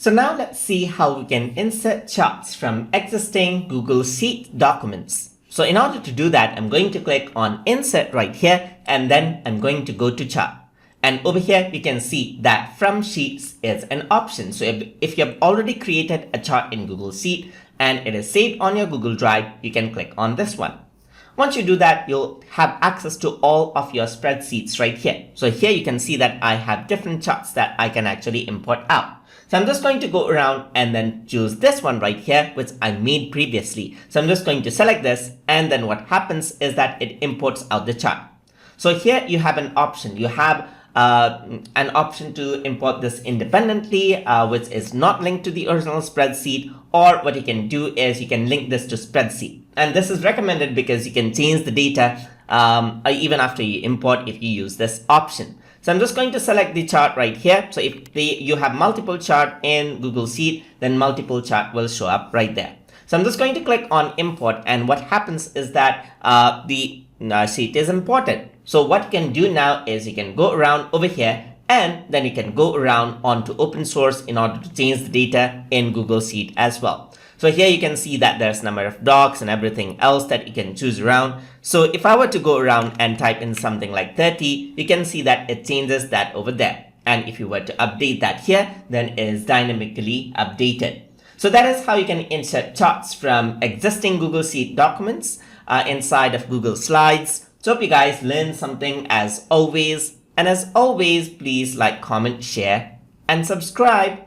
So now let's see how we can insert charts from existing Google Sheet documents. So in order to do that, I'm going to click on Insert right here, and then I'm going to go to Chart. And over here, you can see that From Sheets is an option. So if you have already created a chart in Google Sheet and it is saved on your Google Drive, you can click on this one. Once you do that, you'll have access to all of your spreadsheets right here. So here you can see that I have different charts that I can actually import out. So I'm just going to go around and then choose this one right here, which I made previously. So I'm just going to select this, and then what happens is that it imports out the chart. So here you have an option. You have an option to import this independently, which is not linked to the original spreadsheet, or what you can do is you can link this to spreadsheet. And this is recommended because you can change the data even after you import if you use this option. So I'm just going to select the chart right here. So if you have multiple chart in Google Sheet, then multiple chart will show up right there. So I'm just going to click on import, and what happens is that the sheet is imported. So what you can do now is you can go around over here, and then you can go around onto open source in order to change the data in Google Sheet as well. So here you can see that there's a number of docs and everything else that you can choose around. So if I were to go around and type in something like 30, you can see that it changes that over there. And if you were to update that here, then it is dynamically updated. So that is how you can insert charts from existing Google Sheet documents inside of Google Slides. So hope you guys learned something as always. And as always, please like, comment, share, and subscribe.